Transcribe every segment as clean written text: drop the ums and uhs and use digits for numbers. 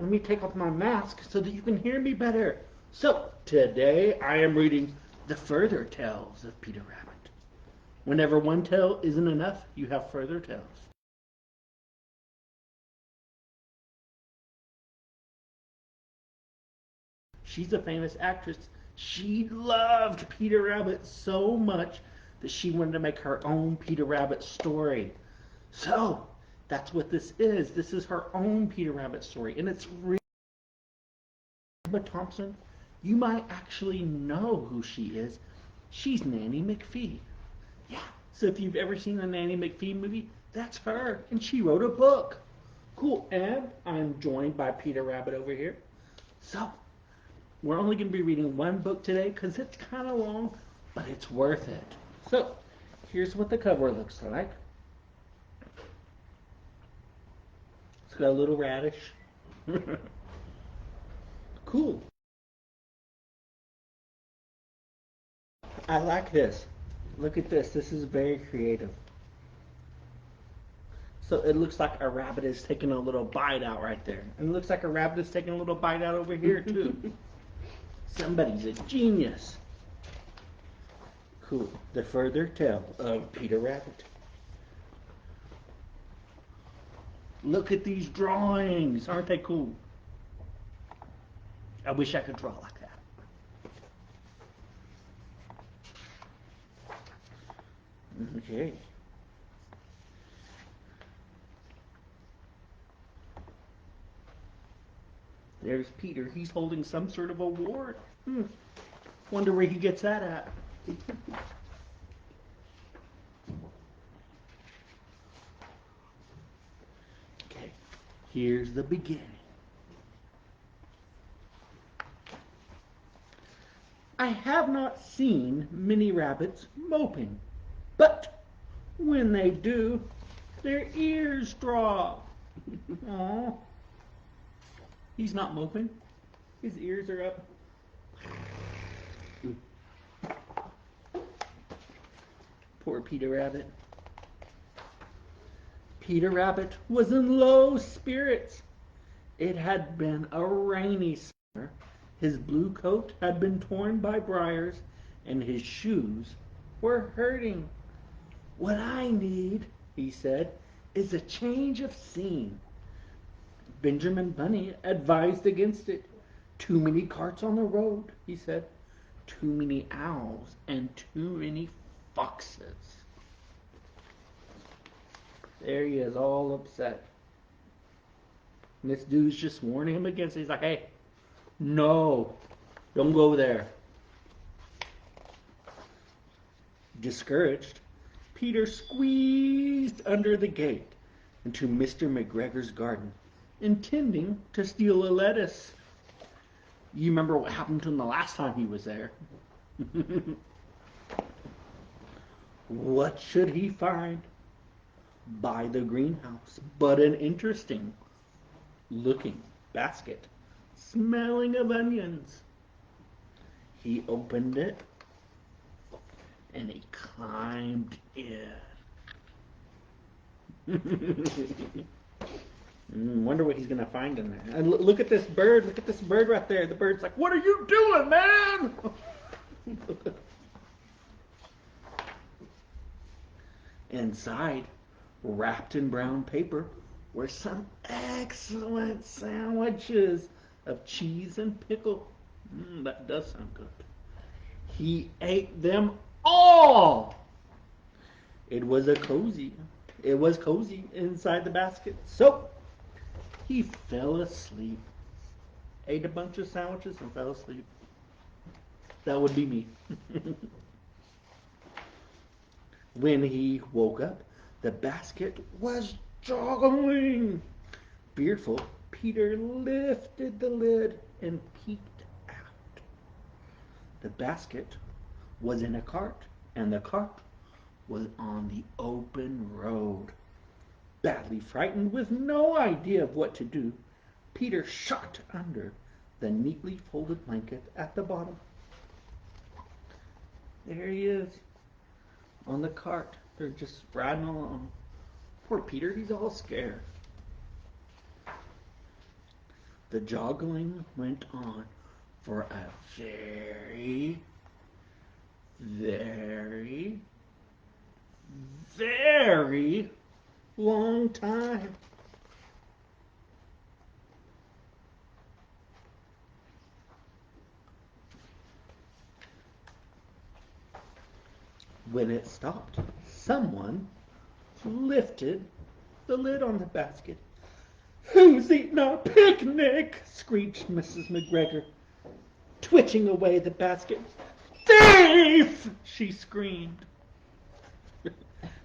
let me take off my mask so that you can hear me better. So, today I am reading the further tales of Peter Rabbit. Whenever one tale isn't enough, you have further tales. She's a famous actress. She loved Peter Rabbit so much that she wanted to make her own Peter Rabbit story. So, that's what this is. This is her own Peter Rabbit story, and it's really Emma Thompson. You might actually know who she is. She's Nanny McPhee. Yeah. So if you've ever seen the Nanny McPhee movie, that's her, and she wrote a book. Cool. And I'm joined by Peter Rabbit over here. So we're only going to be reading one book today because it's kind of long, but it's worth it. So here's what the cover looks like. It's got a little radish. Cool. I like this. Look at this. This is very creative. So it looks like a rabbit is taking a little bite out right there. And it looks like a rabbit is taking a little bite out over here too. Somebody's a genius. Cool. The further tale of Peter Rabbit. Look at these drawings. Aren't they cool? I wish I could draw like that. Okay. There's Peter. He's holding some sort of award. Wonder where he gets that at. Okay. Here's the beginning. I have not seen many rabbits moping, but when they do, their ears drop. Aww. He's not moping. His ears are up. Poor Peter Rabbit. Peter Rabbit was in low spirits. It had been a rainy summer. His blue coat had been torn by briars, and his shoes were hurting. What I need, he said, is a change of scene. Benjamin Bunny advised against it. Too many carts on the road, he said. Too many owls and too many foxes. There he is, all upset. And this dude's just warning him against it. He's like, hey, no, don't go there. Discouraged, Peter squeezed under the gate into Mr. McGregor's garden, intending to steal a lettuce. You remember what happened to him the last time he was there. What should he find? By the greenhouse, but an interesting looking basket, smelling of onions. He opened it and he climbed in. Wonder what he's gonna find in there. And look at this bird. Look at this bird right there. The bird's like, "What are you doing, man?" Inside, wrapped in brown paper, were some excellent sandwiches of cheese and pickle. That does sound good. He ate them all. It was a cozy. It was cozy inside the basket. So he fell asleep. Ate a bunch of sandwiches and fell asleep. That would be me. When he woke up, the basket was joggling. Fearful, Peter lifted the lid and peeked out. The basket was in a cart, and the cart was on the open road. Badly frightened, with no idea of what to do, Peter shot under the neatly folded blanket at the bottom. There he is, on the cart. They're just riding along. Poor Peter, he's all scared. The juggling went on for a very, very, very long time. When it stopped, someone lifted the lid on the basket. "Who's eating our picnic?" screeched Mrs. McGregor, twitching away the basket. "Thief!" she screamed.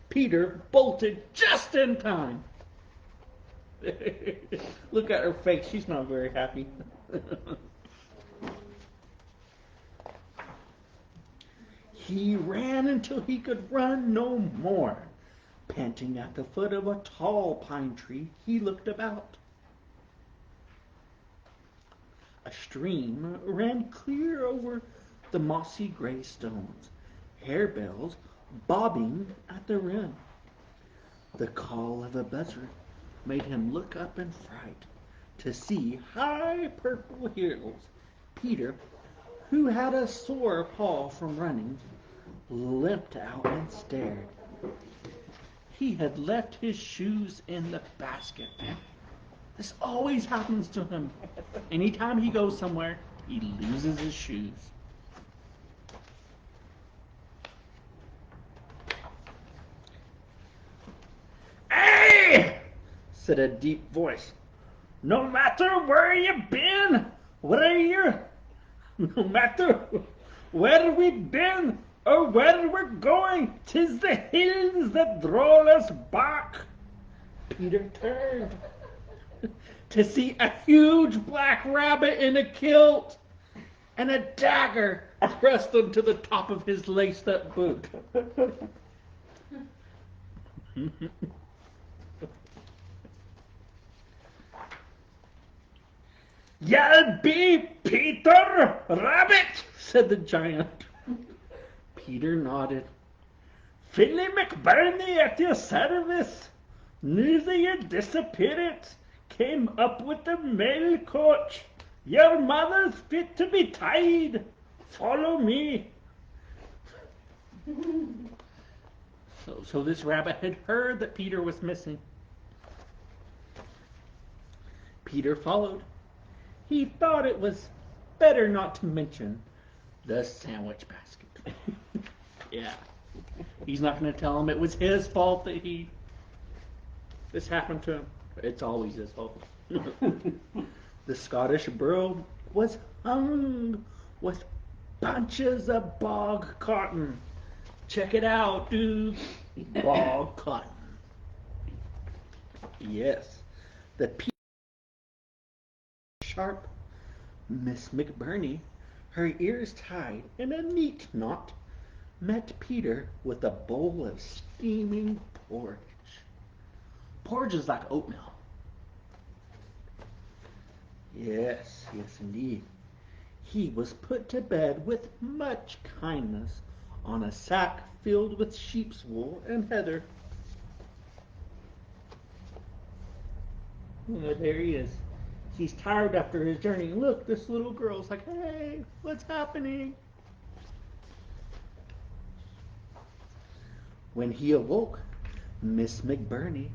Peter bolted just in time. Look at her face. She's not very happy. He ran until he could run no more. Panting at the foot of a tall pine tree, he looked about. A stream ran clear over the mossy gray stones, harebells bobbing at the rim. The call of a buzzard made him look up in fright to see high purple hills. Peter, who had a sore paw from running, limped out and stared. He had left his shoes in the basket. This always happens to him. Anytime he goes somewhere, he loses his shoes. "Hey!" said a deep voice. "No matter where you've been, no matter where we've been or where we're going, 'tis the hills that draw us back." Peter turned to see a huge black rabbit in a kilt and a dagger pressed onto the top of his laced-up boot. "You'll be Peter Rabbit," said the giant. Peter nodded. "Finley McBurney at your service. Knew that your disappearance came up with the mail coach. Your mother's fit to be tied. Follow me." So this rabbit had heard that Peter was missing. Peter followed. He thought it was better not to mention the sandwich basket. Yeah. He's not going to tell him it was his fault that this happened to him. It's always his fault. The Scottish burro was hung with bunches of bog cotton. Check it out, dude. Bog cotton. Yes. The sharp Miss McBurney, her ears tied in a neat knot, met Peter with a bowl of steaming porridge. Porridge is like oatmeal. Yes, indeed. He was put to bed with much kindness on a sack filled with sheep's wool and heather. There he is. He's tired after his journey. Look, this little girl's like, "Hey, what's happening?" When he awoke, Miss McBurney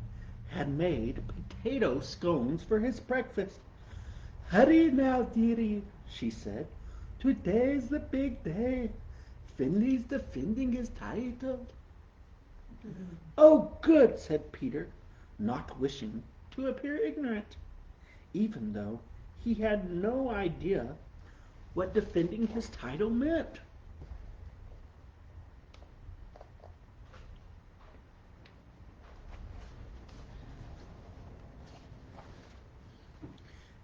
had made potato scones for his breakfast. "Hurry now, dearie," she said. "Today's the big day. Finley's defending his title." "Oh, good," said Peter, not wishing to appear ignorant, even though he had no idea what defending his title meant.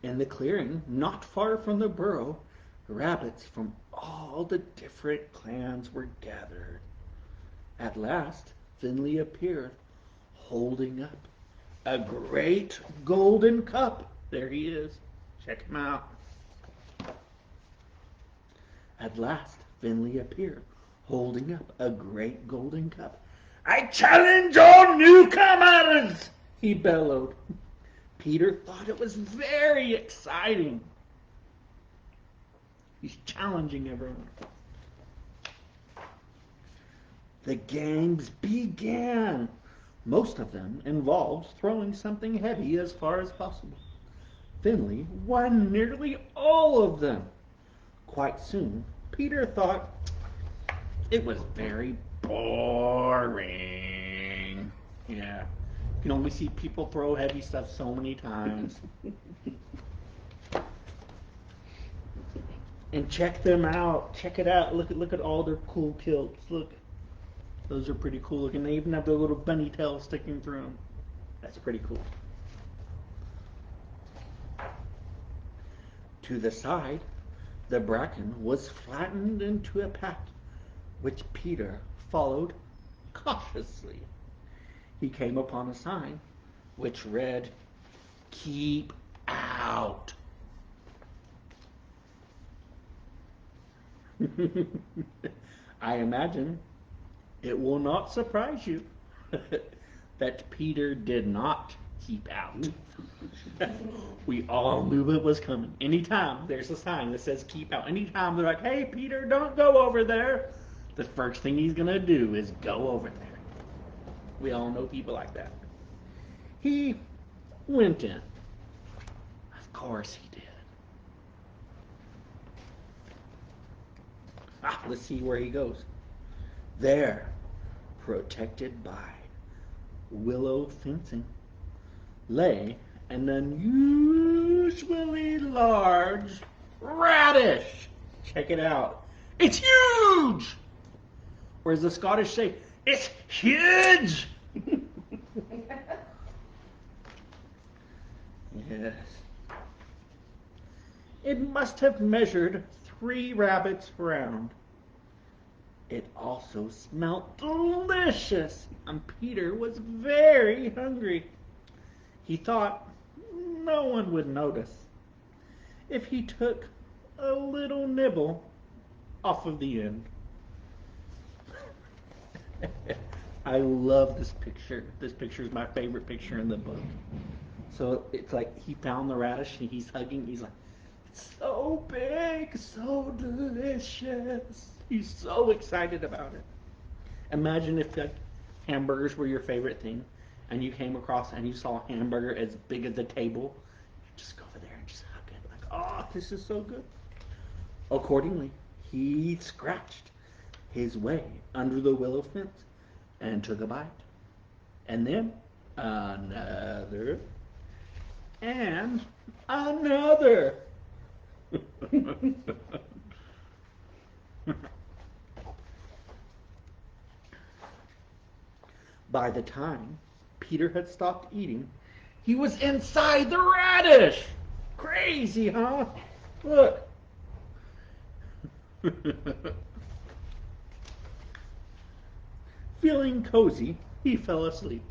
In the clearing, not far from the burrow, rabbits from all the different clans were gathered. At last, Finley appeared, holding up a great golden cup. There he is. Check him out. At last, Finley appeared, holding up a great golden cup. "I challenge all newcomers," he bellowed. Peter thought it was very exciting. He's challenging everyone. The games began. Most of them involved throwing something heavy as far as possible. Finley won nearly all of them. Quite soon, Peter thought it was very boring. Yeah, you can only see people throw heavy stuff so many times. And check them out. Check it out. Look at all their cool kilts. Look. Those are pretty cool looking. They even have their little bunny tails sticking through them. That's pretty cool. To the side, the bracken was flattened into a path, which Peter followed cautiously. He came upon a sign which read, "Keep out." I imagine it will not surprise you that Peter did not keep out. We all knew it was coming. Anytime there's a sign that says keep out, anytime they're like, "Hey, Peter, don't go over there," the first thing he's going to do is go over there. We all know people like that. He went in. Of course he did. Let's see where he goes. There, protected by willow fencing, lay an unusually large radish. Check it out. It's huge! Or as the Scottish say, it's huge! Yes. It must have measured 3 rabbits round. It also smelled delicious, and Peter was very hungry. He thought no one would notice if he took a little nibble off of the end. I love this picture. This picture is my favorite picture in the book. So it's like he found the radish and he's hugging. He's like, "It's so big, so delicious." He's so excited about it. Imagine if like hamburgers were your favorite thing and you came across and you saw a hamburger as big as the table. You just go over there and just hug it. Like, "Oh, this is so good." Accordingly, he scratched his way under the willow fence and took a bite. And then another and another. By the time Peter had stopped eating, he was inside the radish. Crazy, huh? Look. Feeling cozy, he fell asleep.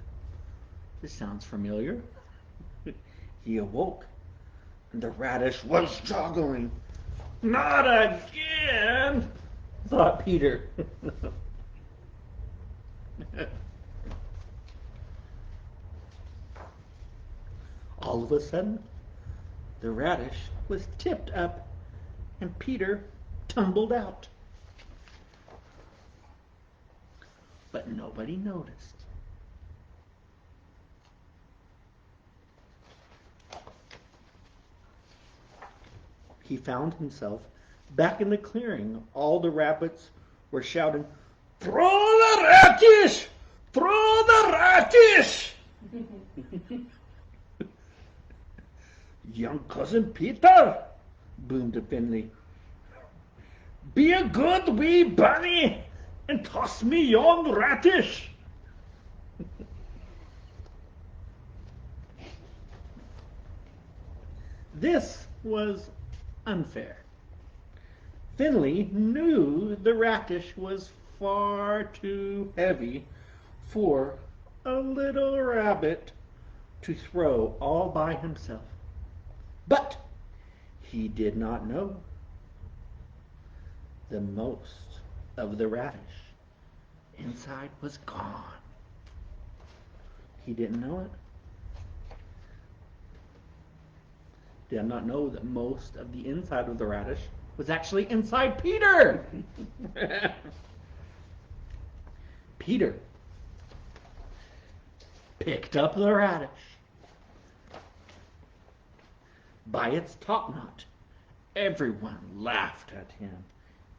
This sounds familiar. He awoke, and the radish was juggling. "Not again," thought Peter. All of a sudden, the radish was tipped up, and Peter tumbled out. But nobody noticed. He found himself back in the clearing. All the rabbits were shouting, "Throw the radish! Throw the radish!" "Young cousin Peter," boomed Finley, "be a good wee bunny and toss me yon radish." This was unfair. Finley knew the radish was far too heavy for a little rabbit to throw all by himself. But he did not know the most of the radish inside was gone. He didn't know it. did not know that most of the inside of the radish was actually inside Peter. Peter picked up the radish by its top knot. Everyone laughed at him.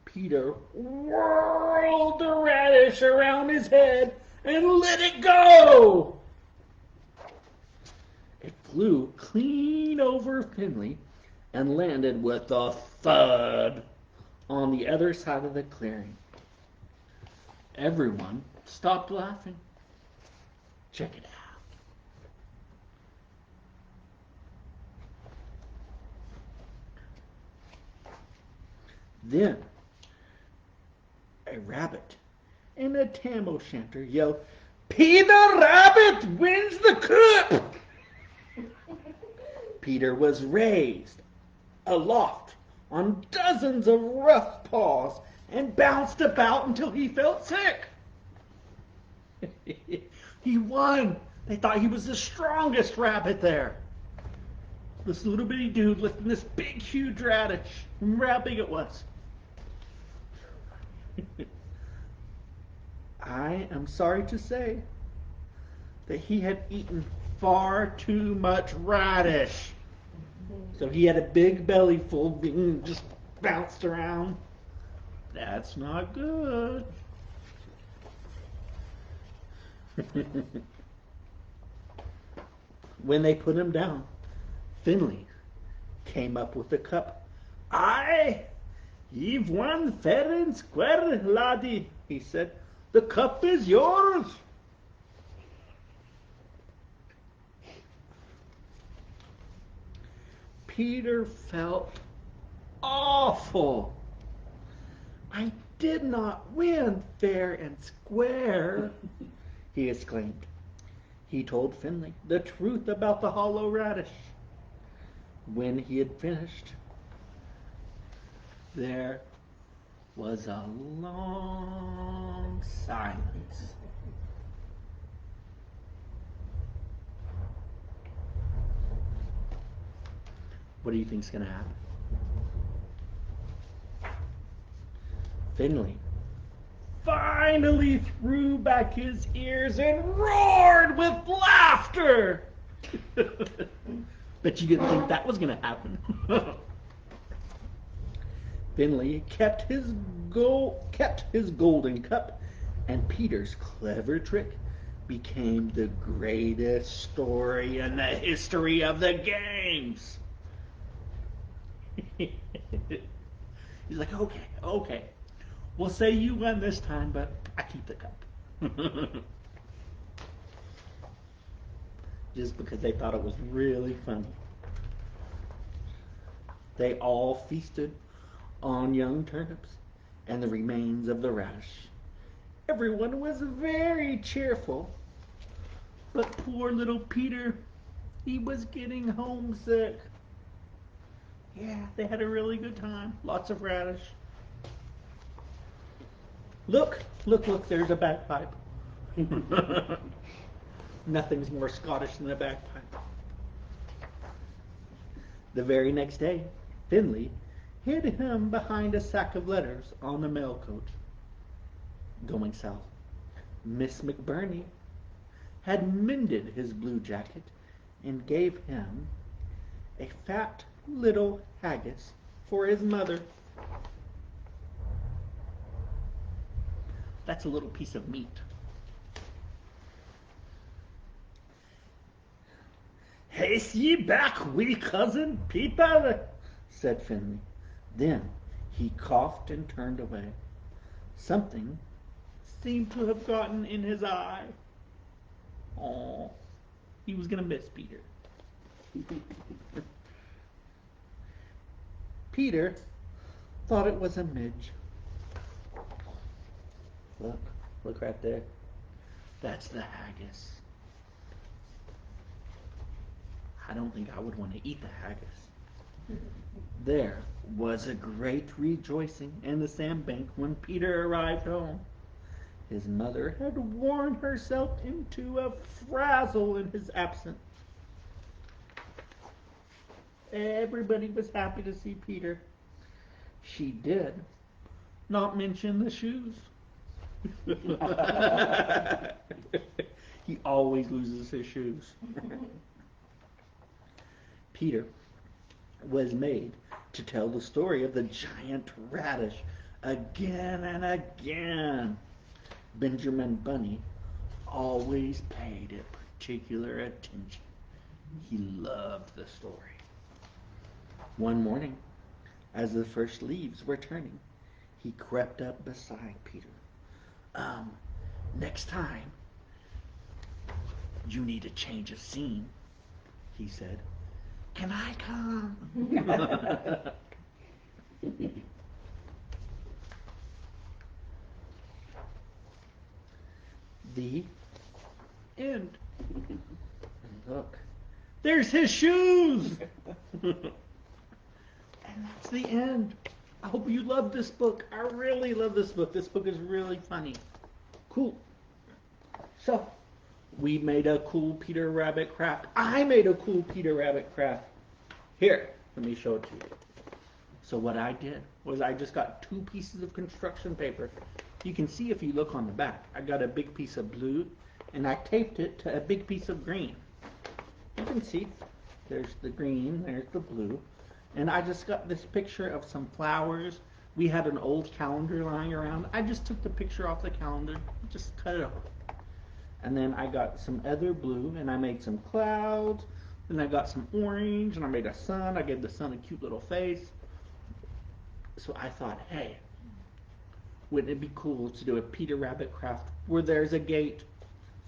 Peter whirled the radish around his head and let it go. It flew clean over Finley and landed with a thud on the other side of the clearing. Everyone stopped laughing. Check it out. Then a rabbit and a tam o' shanter yelled, "Peter Rabbit wins the cup!" Peter was raised aloft on dozens of rough paws and bounced about until he felt sick. He won. They thought he was the strongest rabbit there. This little bitty dude lifting this big, huge radish. Remember how big it was? I am sorry to say that he had eaten far too much radish. So he had a big belly full, being just bounced around. That's not good. When they put him down, Finley came up with the cup. "Aye, you've won fair and square, laddie," he said. "The cup is yours." Peter felt awful. "I did not win fair and square," he exclaimed. He told Finley the truth about the hollow radish. When he had finished, there was a long silence. What do you think's going to happen? Finley finally threw back his ears and roared with laughter. Bet you didn't think that was going to happen. Finley kept his golden cup, and Peter's clever trick became the greatest story in the history of the games. He's like, okay. We'll say you won this time, but I keep the cup. Just because they thought it was really funny. They all feasted on young turnips and the remains of the radish. Everyone was very cheerful, but poor little Peter, he was getting homesick. Yeah, they had a really good time. Lots of radish. Look, there's a bagpipe. Nothing's more Scottish than a bagpipe. The very next day, Finley hid him behind a sack of letters on the mail coach. Going south, Miss McBurney had mended his blue jacket and gave him a fat little haggis for his mother. That's a little piece of meat. "Haste ye back, wee cousin Peter," said Finley. Then he coughed and turned away. Something seemed to have gotten in his eye. Oh, he was going to miss Peter. Peter thought it was a midge. Look right there. That's the haggis. I don't think I would want to eat the haggis. There was a great rejoicing in the sandbank when Peter arrived home. His mother had worn herself into a frazzle in his absence. Everybody was happy to see Peter. She did not mention the shoes. He always loses his shoes. Peter was made to tell the story of the giant radish again and again. Benjamin Bunny always paid it particular attention. He loved the story. One morning, as the first leaves were turning, he crept up beside Peter. Next time, you need a change of scene, he said. Can I come? The end. And look, there's his shoes! And that's the end. I hope you love this book. I really love this book. This book is really funny. Cool. So, we made a cool Peter Rabbit craft. I made a cool Peter Rabbit craft. Here, let me show it to you. So what I did was I just got 2 pieces of construction paper. You can see if you look on the back. I got a big piece of blue and I taped it to a big piece of green. You can see there's the green, there's the blue. And I just got this picture of some flowers. We had an old calendar lying around. I just took the picture off the calendar, just cut it off. And then I got some other blue and I made some clouds. Then I got some orange and I made a sun. I gave the sun a cute little face. So I thought, hey, wouldn't it be cool to do a Peter Rabbit craft where there's a gate?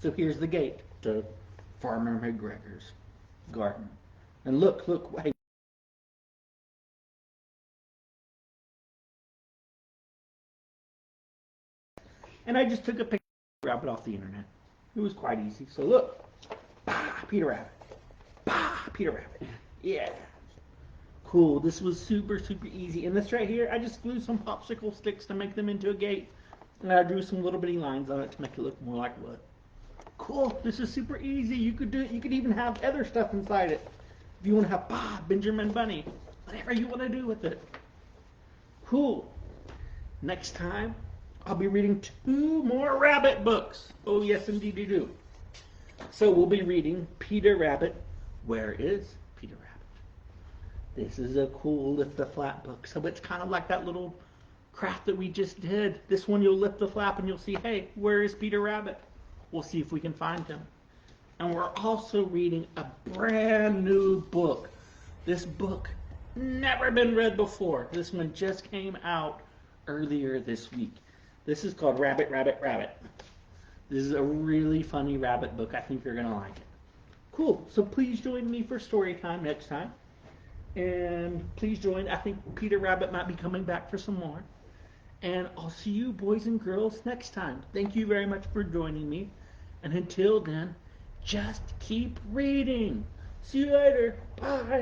So here's the gate to Farmer McGregor's garden. And look, hey. And I just took a picture of Peter Rabbit off the internet. It was quite easy. So look, bah, Peter Rabbit. Bah, Peter Rabbit. Yeah. Cool. This was super, super easy. And this right here, I just glued some popsicle sticks to make them into a gate. And I drew some little bitty lines on it to make it look more like wood. Cool. This is super easy. You could do it. You could even have other stuff inside it. If you want to have Bob, Benjamin Bunny, whatever you want to do with it. Cool. Next time, I'll be reading 2 more rabbit books. Oh, yes, indeed you do. So we'll be reading Peter Rabbit. Where is Peter Rabbit? This is a cool lift the flap book. So it's kind of like that little craft that we just did. This one you'll lift the flap and you'll see, hey, where is Peter Rabbit? We'll see if we can find him. And we're also reading a brand new book. This book never been read before. This one just came out earlier this week. This is called Rabbit, Rabbit, Rabbit. This is a really funny rabbit book. I think you're going to like it. Cool. So please join me for story time next time. And please join. I think Peter Rabbit might be coming back for some more. And I'll see you boys and girls next time. Thank you very much for joining me. And until then, just keep reading. See you later. Bye.